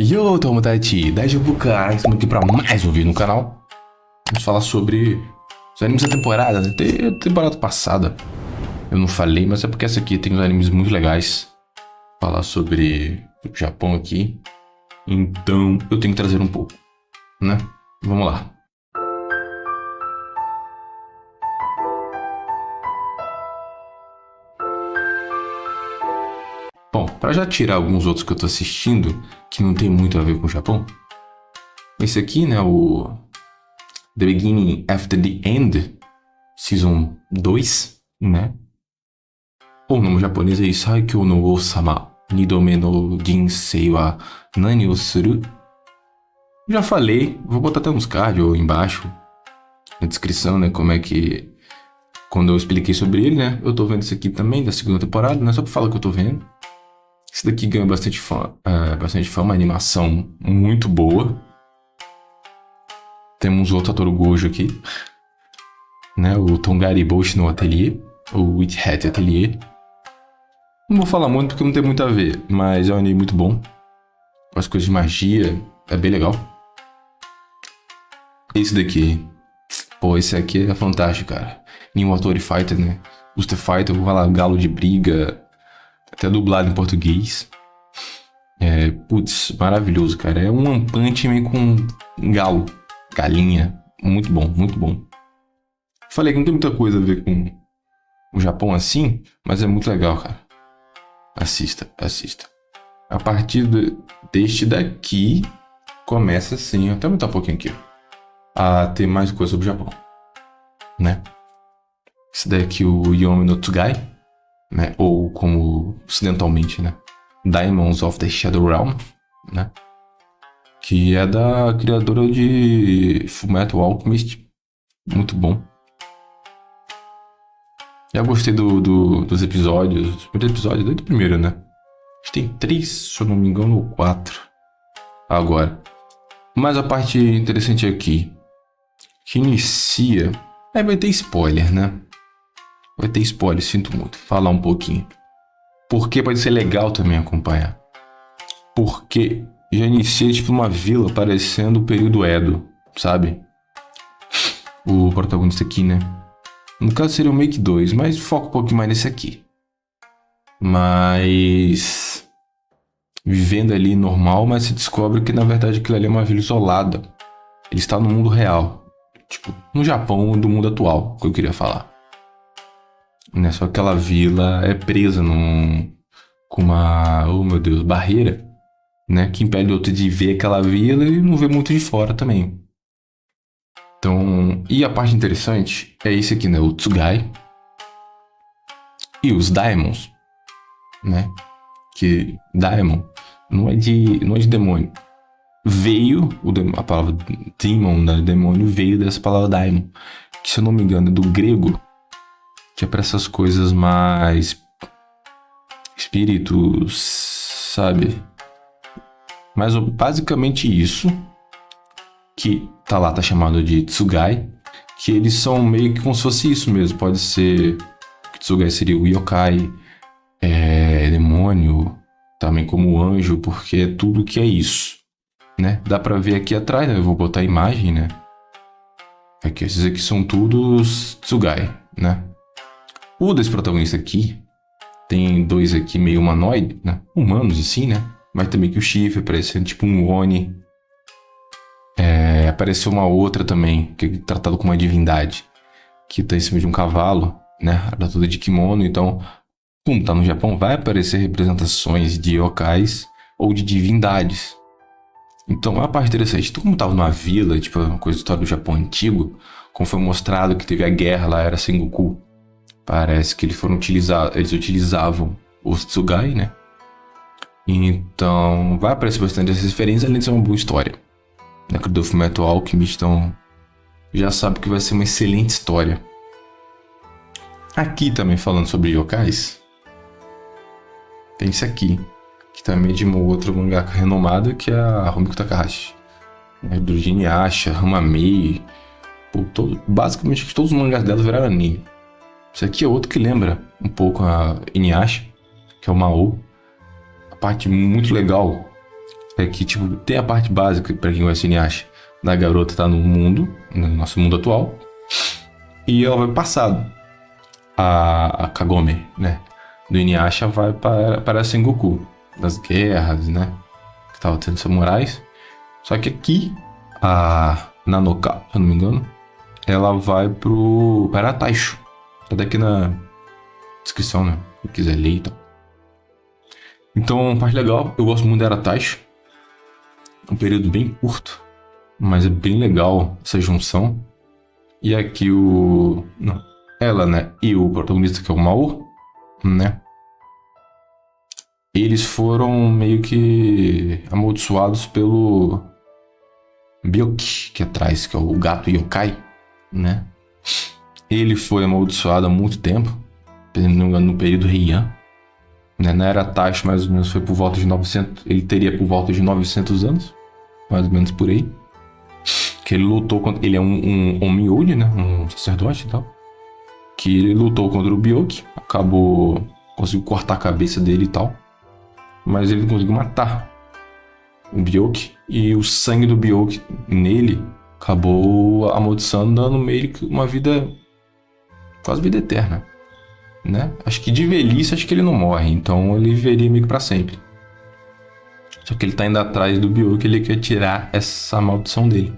Yo, Tomodachi, Daijoubuka, estamos aqui para mais um vídeo no canal. Vamos falar sobre os animes da temporada, né? Temporada passada eu não falei, mas é porque essa aqui tem uns animes muito legais. Falar sobre o Japão aqui, então eu tenho que trazer um pouco, né? Vamos lá. Bom, para já tirar alguns outros que eu tô assistindo, que não tem muito a ver com o Japão, esse aqui, né, o The Beginning After the End, Season 2, né? O nome japonês é Saikyo no Osama, Nidome no Jinsei wa Nani o Suru. Já falei, vou botar até nos cards ou embaixo, na descrição, né, como é que... Quando eu expliquei sobre ele, né, eu tô vendo esse aqui também, da segunda temporada, né, só pra falar que eu tô vendo. Esse daqui ganhou bastante fã, uma animação muito boa. Temos o Totoro Gojo aqui, né? O Tongari Boshi no Atelier, o Witch Hat Atelier. Não vou falar muito porque não tem muito a ver, mas é um anime muito bom. As coisas de magia, é bem legal. Esse daqui, pô, esse aqui é fantástico, cara. New Authority Fighter, né? Booster Fighter, vou falar galo de briga, até dublado em português. Putz, maravilhoso, cara. É um One Punch Man com galo, galinha. Muito bom, muito bom. Falei que não tem muita coisa a ver com o Japão assim, mas é muito legal, cara. Assista, assista. A partir deste daqui, começa assim, até aumentar um pouquinho aqui, a ter mais coisa sobre o Japão, né? Esse daqui, o Yomi no Tsugai, né? Ou como ocidentalmente, né? Diamonds of the Shadow Realm, né? Que é da criadora de Fullmetal Alchemist. Muito bom. Já gostei dos episódios. Dos primeiros episódios, desde o primeiro, né? Acho que tem 3, se eu não me engano, ou 4. Agora. Mas a parte interessante aqui, que inicia... vai ter spoiler, né? Vai ter spoiler, sinto muito. Falar um pouquinho. Porque pode ser legal também acompanhar. Porque já inicia tipo uma vila parecendo o período Edo, sabe? O protagonista aqui, né? No caso seria o Make 2, mas foca um pouquinho mais nesse aqui. Mas... vivendo ali normal, mas se descobre que na verdade aquilo ali é uma vila isolada. Ele está no mundo real. Tipo, no Japão do mundo atual, que eu queria falar. Né? Só que aquela vila é presa com uma, oh meu Deus, barreira, né? Que impede o outro de ver aquela vila e não ver muito de fora também. Então, e a parte interessante é esse aqui, né? O Tsugai e os Daimons, né? Que Daimon não é de demônio. Veio, a palavra demon, né? Demônio veio dessa palavra Daimon, que se eu não me engano é do grego, que é para essas coisas mais espíritos, sabe? Mas basicamente isso, que tá chamado de Tsugai, que eles são meio que como se fosse isso mesmo. Pode ser, Tsugai seria o yokai, demônio, também como anjo, porque é tudo que é isso, né? Dá pra ver aqui atrás, né? Eu vou botar a imagem, né? Aqui, esses aqui são todos Tsugai, né? O desse protagonista aqui, tem 2 aqui meio humanoide, né? Humanos assim, né? Mas também que o chifre parecendo tipo um Oni. Apareceu uma outra também, que é tratada como uma divindade, que tá em cima de um cavalo, né? Ela tá toda de kimono, então, como tá no Japão, vai aparecer representações de yokais ou de divindades. Então, é uma parte interessante. Então, como tava numa vila, tipo, uma coisa de história do Japão antigo, como foi mostrado que teve a guerra lá, era Sengoku. Parece que eles utilizavam os Tsugai, né? Então, vai aparecer bastante essas referências, além de ser uma boa história. Na do Fullmetal Alchemist, então já sabe que vai ser uma excelente história. Aqui também falando sobre yokais, tem esse aqui, que também é de uma outra mangaka renomada, que é a Rumiko Takahashi. Do Inuyasha, Hamamei, basicamente todos os mangás dela viraram anime. Esse aqui é outro que lembra um pouco a Inuyasha, que é o Mao. A parte muito legal é que, tipo, tem a parte básica, pra quem conhece o Inuyasha, da garota tá no mundo, no nosso mundo atual, e ela vai pro passado. A Kagome, né? Do Inuyasha vai para Sengoku, das guerras, né? Que tava tendo samurais. Só que aqui, a Nanoka, se eu não me engano, ela vai para Taisho. Tá daqui na descrição, né? Se quiser ler e tal. Então, parte legal, eu gosto muito da Era Taisho. Um período bem curto, mas é bem legal essa junção. E aqui ela, né? E o protagonista, que é o Mao, né? Eles foram meio que amaldiçoados pelo Byoki, que atrás, que é o gato yokai, né? Ele foi amaldiçoado há muito tempo, no período Heian, né? Na Era Taisho, mais ou menos, foi por volta de 900... Ele teria por volta de 900 anos, mais ou menos por aí. Que ele lutou contra... Ele é um Onmyoji, né? Um sacerdote e tal. Que ele lutou contra o Byoki, conseguiu cortar a cabeça dele e tal. Mas ele conseguiu matar o Byoki. E o sangue do Byoki nele acabou amaldiçoando, dando meio que uma vida... quase vida eterna, né? Acho que de velhice, acho que ele não morre. Então ele viveria meio que pra sempre. Só que ele tá indo atrás do Byoki, ele quer tirar essa maldição dele.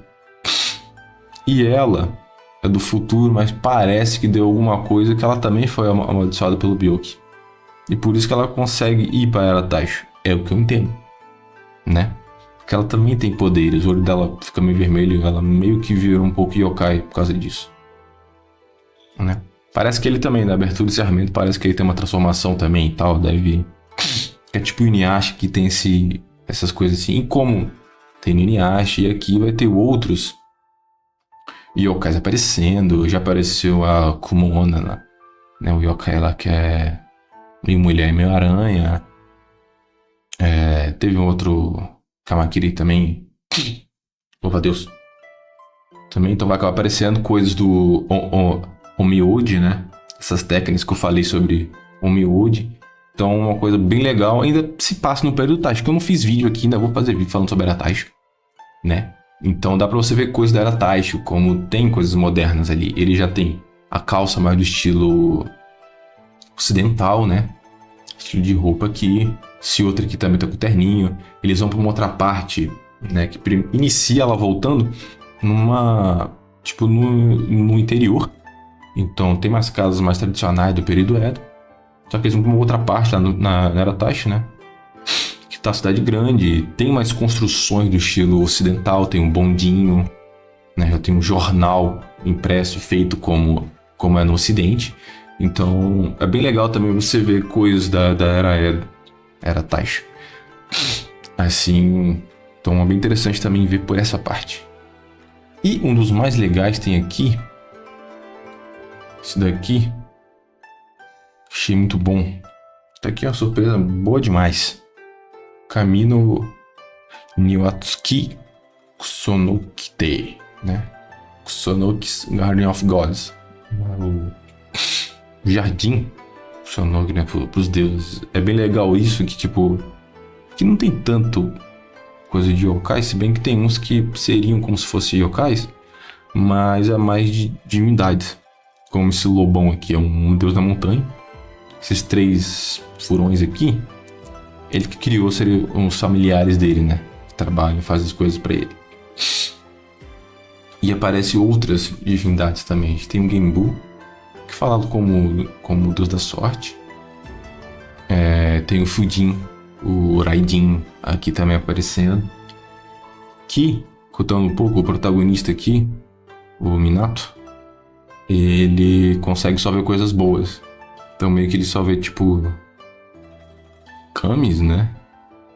E ela é do futuro, mas parece que deu alguma coisa que ela também foi amaldiçoada pelo Byoki. E por isso que ela consegue ir para Era Taisho. É o que eu entendo, né? Porque ela também tem poderes. O olho dela fica meio vermelho. Ela meio que virou um pouco yokai por causa disso, né? Parece que ele também, na abertura do encerramento, parece que ele tem uma transformação também e tal. Deve... É tipo o Inuyasha, que tem essas coisas assim. E como tem no Inuyasha, e aqui vai ter outros yokais aparecendo. Já apareceu a Kumona, né? O yokai lá que é meio mulher e meio aranha. Teve um outro Kamakiri também. Louva a Deus. Também então vai acabar aparecendo coisas do Onmyoji, né? Essas técnicas que eu falei sobre Onmyoji. Então uma coisa bem legal. Ainda se passa no período Taisho, que eu não fiz vídeo aqui, ainda vou fazer vídeo falando sobre a Era Taisho, né? Então dá pra você ver coisas da Era Taisho, como tem coisas modernas ali. Ele já tem a calça mais do estilo ocidental, né? Estilo de roupa aqui. Esse outro aqui também tá com o terninho. Eles vão pra uma outra parte, né? Que inicia ela voltando tipo, no interior. Então tem mais casas mais tradicionais do período Edo. Só que eles vão pra uma outra parte lá na Era Taisho, né? Que tá a cidade grande. Tem mais construções do estilo ocidental. Tem um bondinho, né? Já tem um jornal impresso e feito como é no ocidente. Então é bem legal também você ver coisas da Era Edo, Era Taisho. Assim, então é bem interessante também ver por essa parte. E um dos mais legais tem aqui, esse daqui, achei muito bom. Isso aqui é uma surpresa boa demais. Kamino Niwatsuki Kusonokite, né? Kusonoki's Garden of Gods. O jardim Kusonoki, né? Pros deuses. É bem legal isso, que tipo... que não tem tanto coisa de yokai, se bem que tem uns que seriam como se fossem yokais, mas é mais de divindades. Como esse lobão aqui é um deus da montanha. Esses 3 furões aqui, ele que criou seriam os familiares dele, né? Que trabalham, fazem as coisas pra ele. E aparece outras divindades também. A gente tem o Genbu, que é falado como deus da sorte. Tem o Fujin, o Raijin aqui também aparecendo. Que, contando um pouco, o protagonista aqui, o Minato, ele consegue só ver coisas boas. Então meio que ele só vê tipo kamis, né?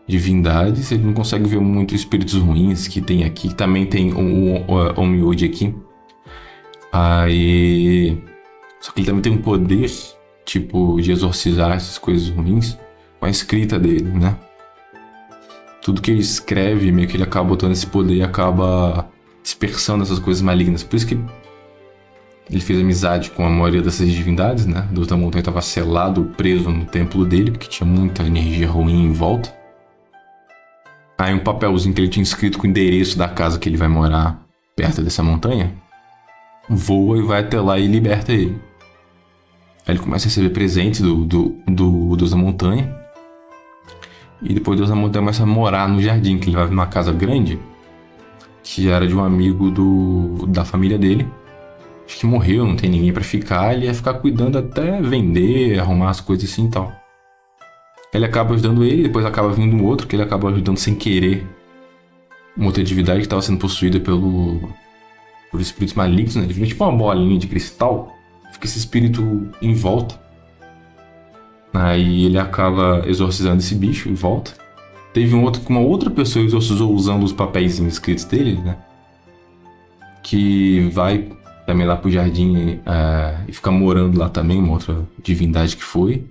Divindades. Ele não consegue ver muito espíritos ruins que tem aqui. Também tem o Onmyoji aqui. Aí... Só que ele também tem um poder, tipo, de exorcizar essas coisas ruins com a escrita dele, né? Tudo que ele escreve, meio que ele acaba botando esse poder e acaba dispersando essas coisas malignas. Por isso que ele fez amizade com a maioria dessas divindades, né? Deus da Montanha estava selado, preso no templo dele, porque tinha muita energia ruim em volta. Aí um papelzinho que ele tinha escrito com o endereço da casa que ele vai morar perto dessa montanha, voa e vai até lá e liberta ele. Aí ele começa a receber presentes do Deus da Montanha. E depois Deus da Montanha começa a morar no jardim, que ele vai numa casa grande, que era de um amigo da família dele. Acho que morreu, não tem ninguém pra ficar. Ele ia ficar cuidando até vender, arrumar as coisas assim e tal. Ele acaba ajudando ele, depois acaba vindo um outro que ele acaba ajudando sem querer. Uma outra divindade que estava sendo possuída por espíritos malignos, né? Ele vira tipo uma bolinha de cristal. Fica esse espírito em volta. Aí ele acaba exorcizando esse bicho e volta. Teve um outro que uma outra pessoa exorcizou usando os papéis escritos dele, né? Que vai também lá pro jardim e fica morando lá também, uma outra divindade que foi.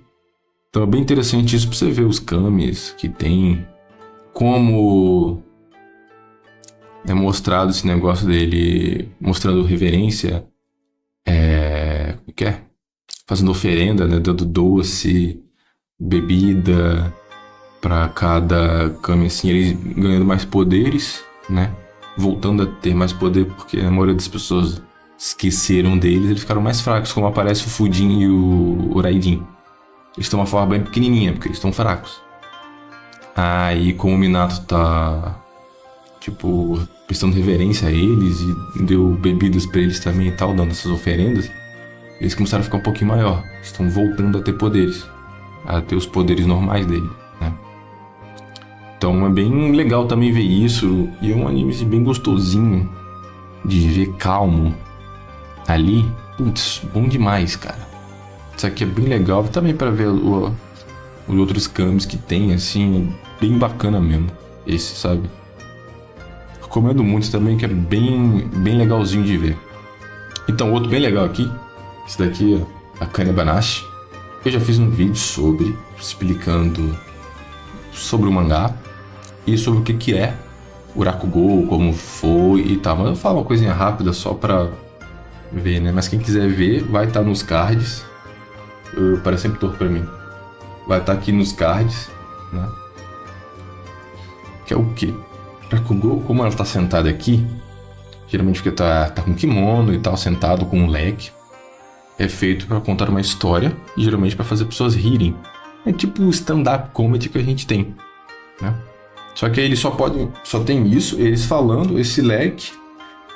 Então é bem interessante isso pra você ver os kamis que tem. Como é mostrado esse negócio dele, mostrando reverência. O que é? Fazendo oferenda, né? Dando doce, bebida para cada kami, assim, ele ganhando mais poderes, né? Voltando a ter mais poder, porque a maioria das pessoas esqueceram deles, eles ficaram mais fracos, como aparece o Fujin e o Raidin. Eles têm uma forma bem pequenininha, porque eles estão fracos. Aí, como o Minato tá, tipo, prestando reverência a eles e deu bebidas pra eles também e tal, dando essas oferendas, eles começaram a ficar um pouquinho maior. Estão voltando a ter poderes. A ter os poderes normais dele, né? Então é bem legal também ver isso. E é um anime bem gostosinho de ver, calmo. Ali, putz, bom demais, cara. Isso aqui é bem legal. Também para ver os outros camis que tem, assim, bem bacana mesmo. Esse, sabe? Recomendo muito também, que é bem legalzinho de ver. Então, outro bem legal aqui. Esse daqui é a Akane Banashi. Eu já fiz um vídeo explicando sobre o mangá e sobre o que é o Rakugo, como foi e tal. Mas eu falo uma coisinha rápida só pra ver, né? Mas quem quiser ver, vai estar nos cards. Parece sempre torto pra mim. Vai estar aqui nos cards, né? Que é o quê? Rakugo, como ela tá sentada aqui, geralmente porque tá com kimono e tal, sentado com um leque. É feito para contar uma história e geralmente para fazer pessoas rirem. É tipo o stand-up comedy que a gente tem, né? Só que aí eles só tem isso, eles falando, esse leque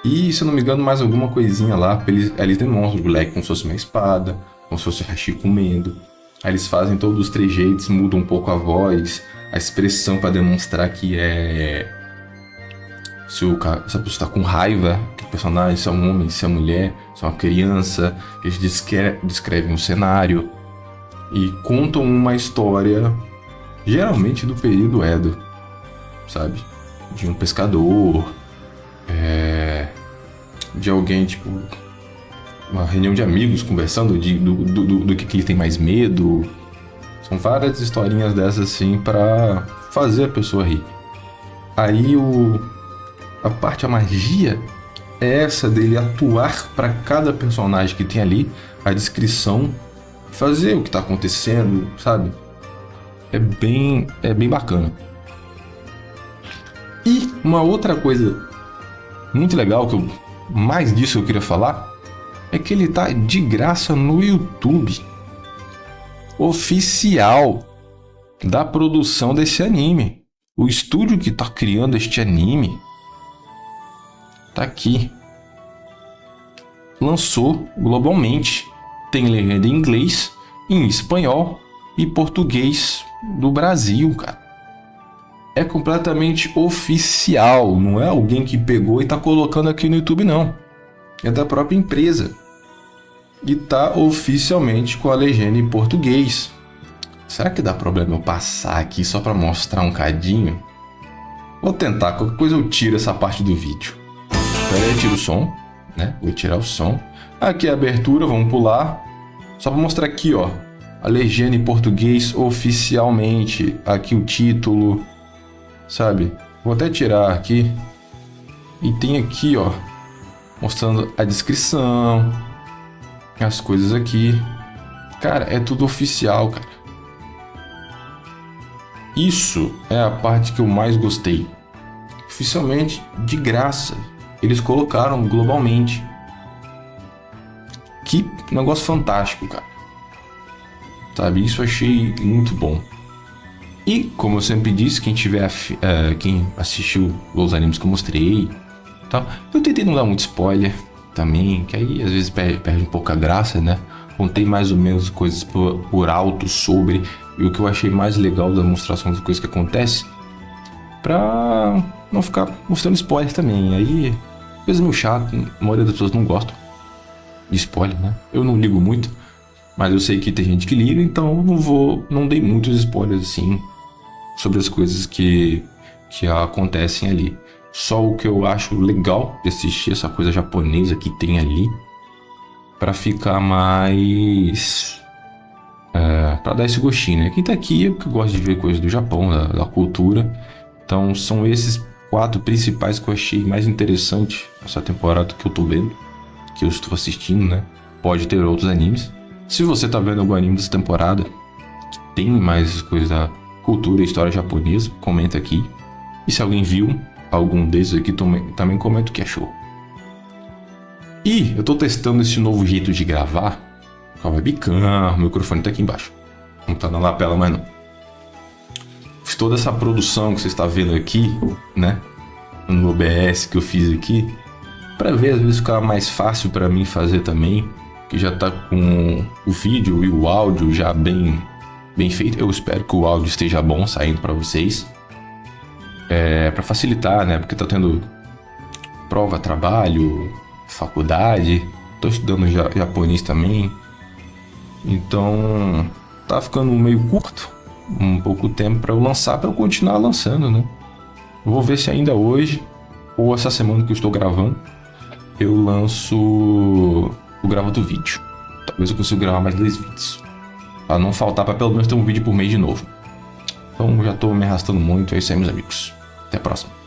e, se eu não me engano, mais alguma coisinha lá. Eles demonstram o leque como se fosse uma espada, como se fosse o Hashi comendo. Aí eles fazem todos os trejeitos, mudam um pouco a voz, a expressão para demonstrar que se essa pessoa está com raiva, que o personagem, se é um homem, se é mulher, se é uma criança. Eles descrevem o cenário e contam uma história, geralmente do período Edo, sabe? De um pescador, de alguém, tipo, uma reunião de amigos conversando do que ele tem mais medo. São várias historinhas dessas assim pra fazer a pessoa rir. Aí a magia é essa dele atuar para cada personagem que tem ali, a descrição, fazer o que tá acontecendo, sabe? É bem bacana. E uma outra coisa muito legal, mais disso eu queria falar, é que ele tá de graça no YouTube oficial da produção desse anime. O estúdio que tá criando este anime tá aqui. Lançou globalmente. Tem legenda em inglês, em espanhol e português do Brasil, cara. É completamente oficial. Não é alguém que pegou e tá colocando aqui no YouTube, não. É da própria empresa. E tá oficialmente com a legenda em português. Será que dá problema eu passar aqui só pra mostrar um cadinho? Vou tentar, qualquer coisa eu tiro essa parte do vídeo. Pera aí, eu tiro o som, né? Vou tirar o som. Aqui é a abertura, vamos pular. Só pra mostrar aqui, ó. A legenda em português oficialmente. Aqui o título, sabe? Vou até tirar aqui. E tem aqui, ó, mostrando a descrição, as coisas aqui. Cara, é tudo oficial, cara. Isso é a parte que eu mais gostei. Oficialmente, de graça, eles colocaram globalmente. Que negócio fantástico, cara. Sabe, isso eu achei muito bom. E, como eu sempre disse, quem assistiu os animes que eu mostrei, tá? Eu tentei não dar muito spoiler também, que aí às vezes perde um pouco a graça, né? Contei mais ou menos coisas por alto sobre, e o que eu achei mais legal da demonstração das coisas que acontecem, pra não ficar mostrando spoiler também. Aí, coisa meio chato, a maioria das pessoas não gosta de spoiler, né? Eu não ligo muito, mas eu sei que tem gente que liga, então não dei muitos spoilers assim sobre as coisas que acontecem ali. Só o que eu acho legal de assistir essa coisa japonesa que tem ali, pra ficar mais pra dar esse gostinho, né? Quem tá aqui é porque gosta de ver coisas do Japão, da cultura. Então são esses 4 principais que eu achei mais interessante nessa temporada que eu tô vendo, que eu estou assistindo, né? Pode ter outros animes. Se você tá vendo algum anime dessa temporada que tem mais coisas da cultura e história japonesa, comenta aqui. E se alguém viu algum desses aqui, também comenta o que achou. E eu tô testando esse novo jeito de gravar com a webcam, o microfone tá aqui embaixo. Não tá na lapela mais não. Fiz toda essa produção que você está vendo aqui, né? No OBS que eu fiz aqui, pra ver às vezes ficar mais fácil pra mim fazer também, que já tá com o vídeo e o áudio já bem feito. Eu espero que o áudio esteja bom saindo pra vocês. Pra facilitar, né? Porque tá tendo prova, trabalho, faculdade. Tô estudando japonês também. Então tá ficando meio curto, um pouco tempo pra eu lançar, pra eu continuar lançando, né? Vou ver se ainda hoje ou essa semana que eu estou gravando eu lanço o gravado vídeo. Talvez eu consiga gravar mais 2 vídeos, pra não faltar, pra pelo menos ter um vídeo por mês de novo. Então já tô me arrastando muito. É isso aí, meus amigos. Até a próxima.